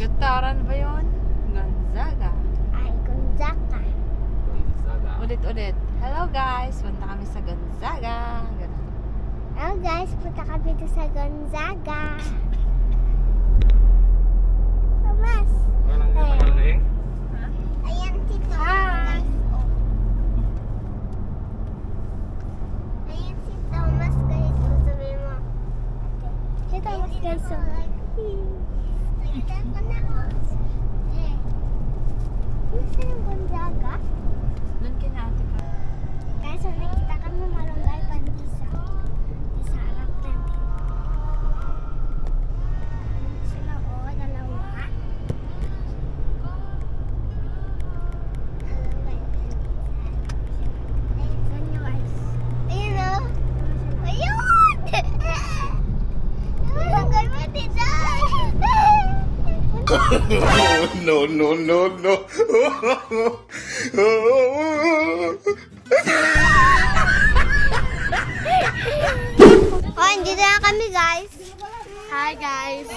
Gataran ba yun? Gonzaga. Ay, Gonzaga. Ulit-ulit. Hello guys, punta kami sa Gonzaga. Ganun. Hello guys, punta kami dito sa Gonzaga. Thomas. Ayan si Thomas. Ayan si Thomas guys. Sabi mo. Si Thomas guys. Nakita ko na ako. Saan yung Gonzaga? Doon kina ate ka. Guys, nakita kami malunggay pandisa. Sa harap natin. Sila o, dalawa. Malunggay pandisa. Ayun guys. Ayun o. Ayun! Malunggay pandisa! No, no, no, no. Oh, andito na kami guys. Hi guys.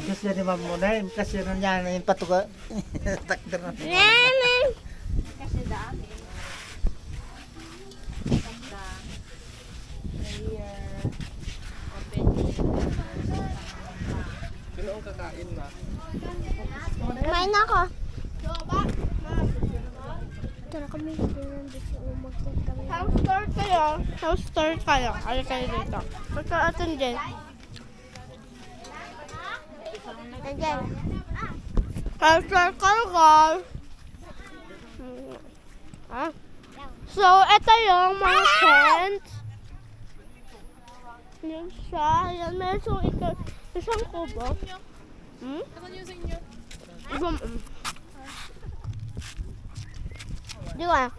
Kasi ni Ma'am Munay, kasi nun yan yung patuga. Takder na. Namin. Kasi dami. Kumain ako. Tara kami dito umagod kami. House tour kayo. House tour kayo. Ay kayo dito. Pagka atin din. Again. House tour kayo guys. So, ito yung mga tent. Yan siya. Yan, meron isang kubo. Asan yung sa inyo? Di ba?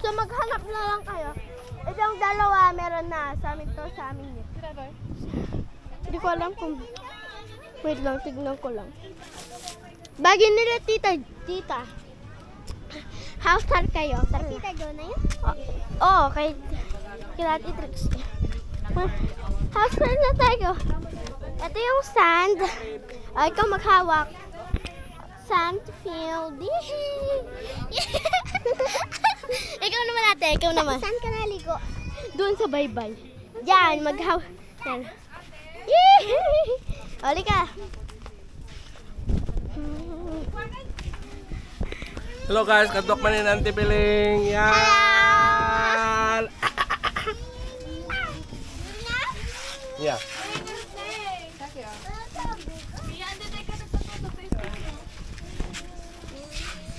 So, maghanap na lang kayo. Itong dalawa, meron na. Sa amin to, sa amin yun. Hindi ko alam kung... Wait lang, tignan ko lang. Bagay nila tita. House tour kayo. Tara. Tita Jo na yun? Oo, kay Ate Trixie. House tour na tayo. Ito yung sand. Ay, ikaw maghawak. Sand field. Ikaw naman ate, ikaw naman. Saan ka naligo? Doon sa baybay. Yan, maghawak. Yan. Oli ka. Hello guys, katok man ni Auntie Piling. Yan. Yeah.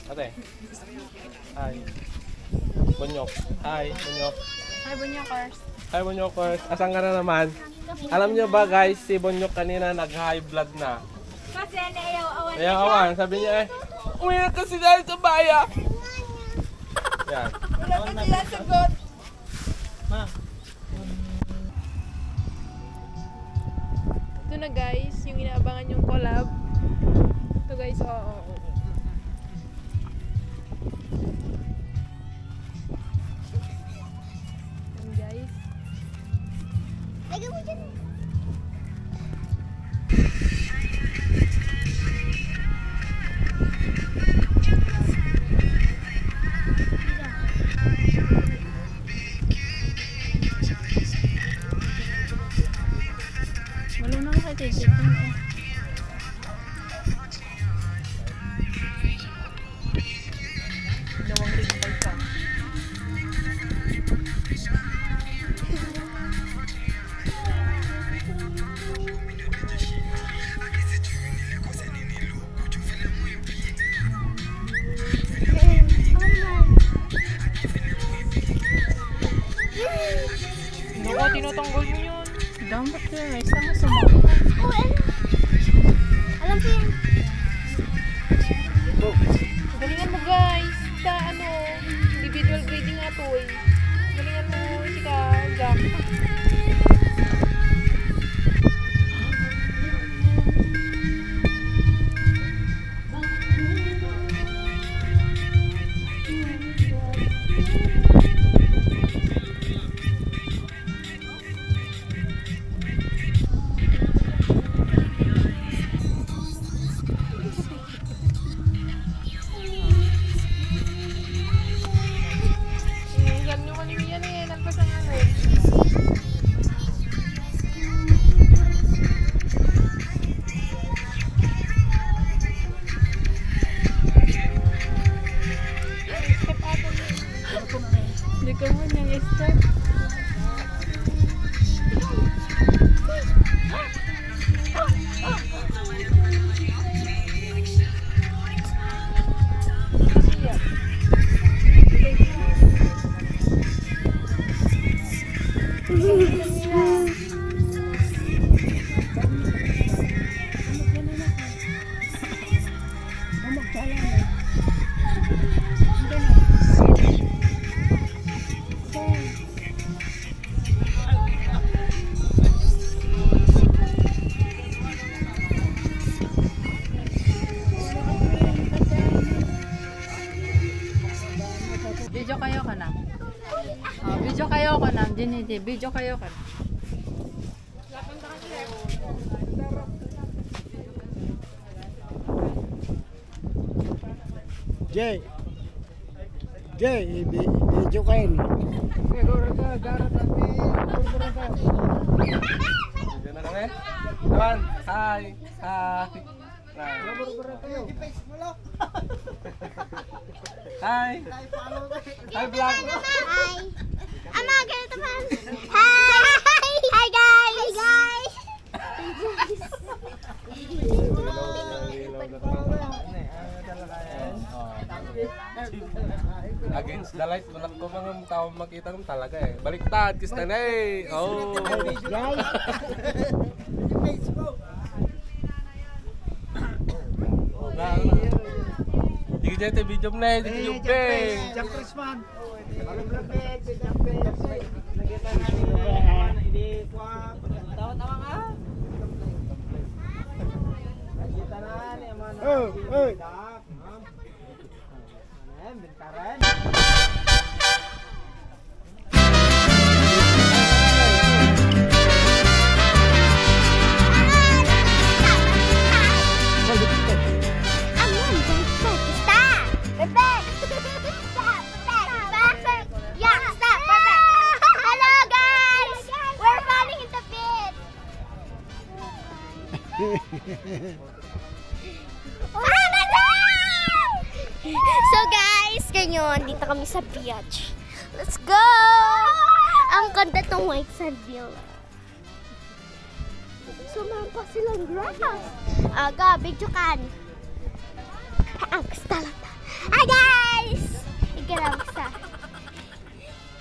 Ate. Hi. Bunyok. Hi, Bunyok. Hi, Bunyokers. Hi, Bunyokers. Asan ka na naman? Alam niyo ba guys, si Bunyok kanina nag-high blood na. Kasi naiyaw-awan. Kaya awan, sabi niya uwi na kasi dahil sa baya. Yan. Wala pa sila sagot. Ito na guys, yung inaabangan yung collab. Ito guys, oo. Yan guys. Lagyan mo dyan. Wala na ako kay Tito. Dalawang ring pa siya. Naku, tinatanggal mo yun. Dapat yun, may isang sumama. Alam ko yan. Galingan mo guys. Sa individual grading nga to eh. Galingan mo si ka, Jack. Video kayo ka na. Oh, video kayo ka na. Dinidi, video kayo ka na. Jay. Jay, video kain. Diyan na kami. Naman, hi. Hi. Hi. Hi, vlog. Hi. Ama, ganito pa. Hi. Hi, guys. Hi, guys. Against the light, wala ko mga tao makita ko talaga eh. Baliktad, kistanay. Oh. Sige dyan ito, video mo na eh. Sige yung peng. Jump Christmas. So guys, ganyan, dito kami sa beach. Let's go! Ang ganda tong white sand villa. Sumampa silang grass. Aga, video kan. Ang kasta lang. Hi guys! Ikaw kasta.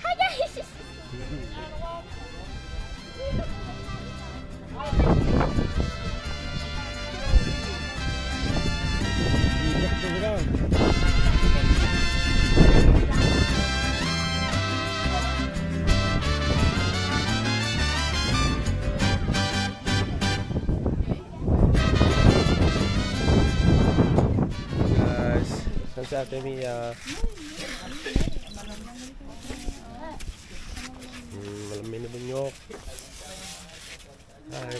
Hi guys! Guys, saan si Ate Mia? Malamig na bunyok. Hi.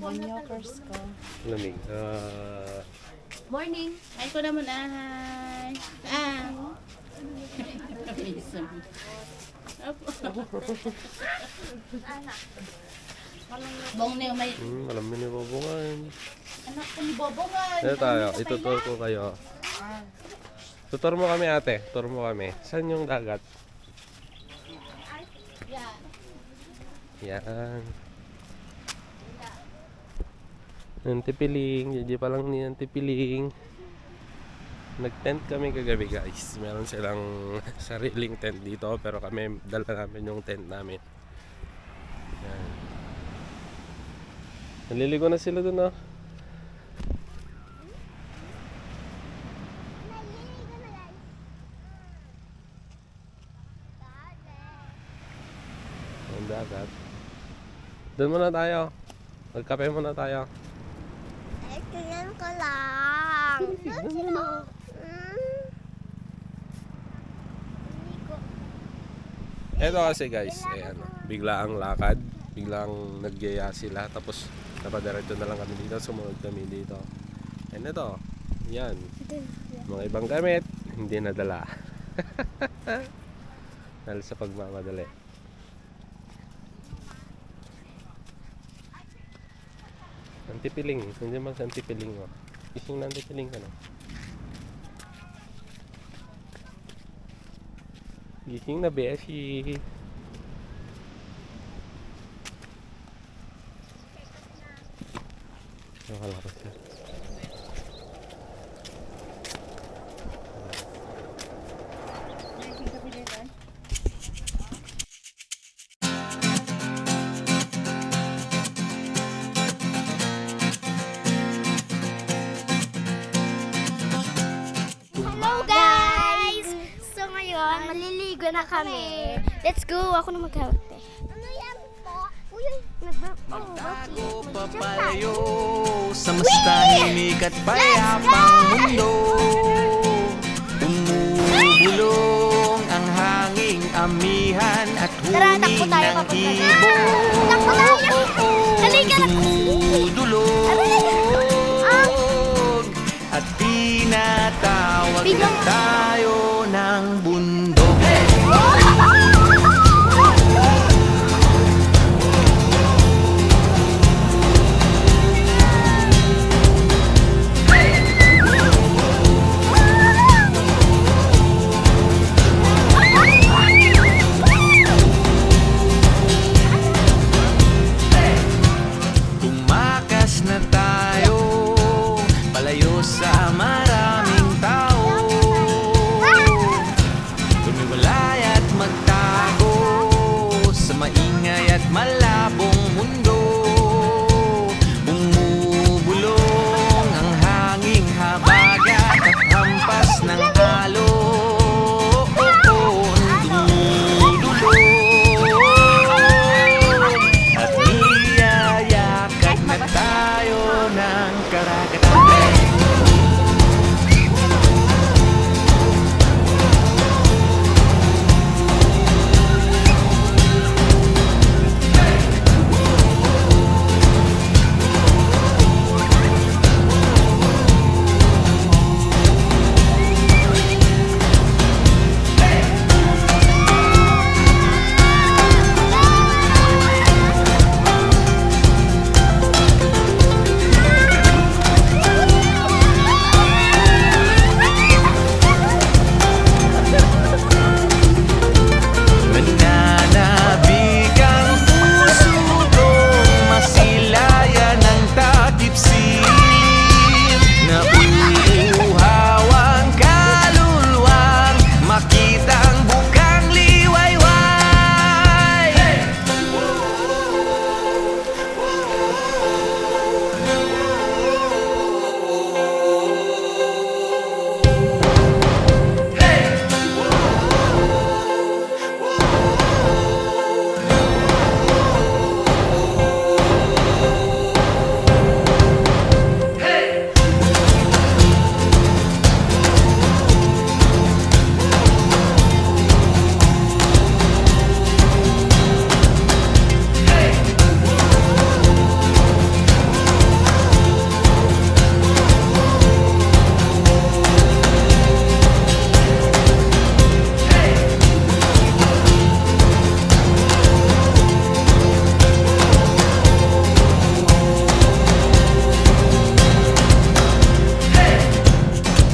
Bonyokers ko. Lamig. Morning. Ay ko naman ay. Bong niyo may Malamig na bubungan. anak ko ni Bobongan. Ito tayo, itutur ko kayo. Tutur mo kami ate, tutur mo kami. Saan yung dagat? Yan. Antipiling, jadi pa lang ni Antipiling. Nag-tent kami kagabi guys. Meron silang sariling tent dito pero kami dala namin yung tent namin. Yan. Naliligo na sila dun oh. Ang dagat. Doon muna tayo. Magkape muna tayo. Tingnan ko lang. Ito kasi guys, ayan, bigla ang lakad, biglang nagyaya sila, tapos napadiretso na lang kami dito, sumunod kami dito. And ito, yan, mga ibang gamit, hindi nadala. Dahil sa pagmamadali. Antipiling, hindi man sa Antipiling mo. Ising na Antipiling ka na. Gising na beshi. Nakalabas siya. na kami. Let's go. Ako na maghawak. Ano yan po? Uy, Magtago papalayo sa mas tahimik at payapang mundo. Umubulong ang hanging amihan at Tara, takbo huning tayo, ng papunta. ibon. Takbo tayo! Halika na! Dumudulog at tinatawag na tayo ng bundok. Tumakas na tayo palayo sa maraming tao. Tumiwalay at magtago sa maingay at malabong mundo. Bumubulong ang hanging habagat at hampas ng alon. Dumudulog at niyayakat na tayo ng karagatan. Nananabik ang puso kong masilayan ng takip silim. Nauuhaw ang kaluluwang makita ang bukang liwayway.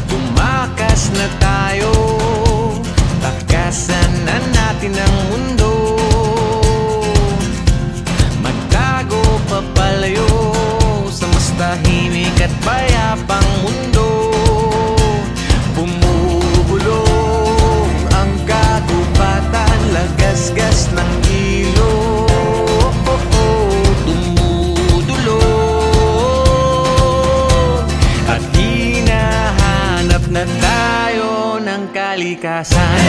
Tumakas na tayo, takasan na natin ang mundo. Magtago papalayo sa mas tahimik at payapang mundo. Bumubulong ang kagubatan, lagasgas ng ilog. Dumudulog at hinahanap na tayo ng kalikasan.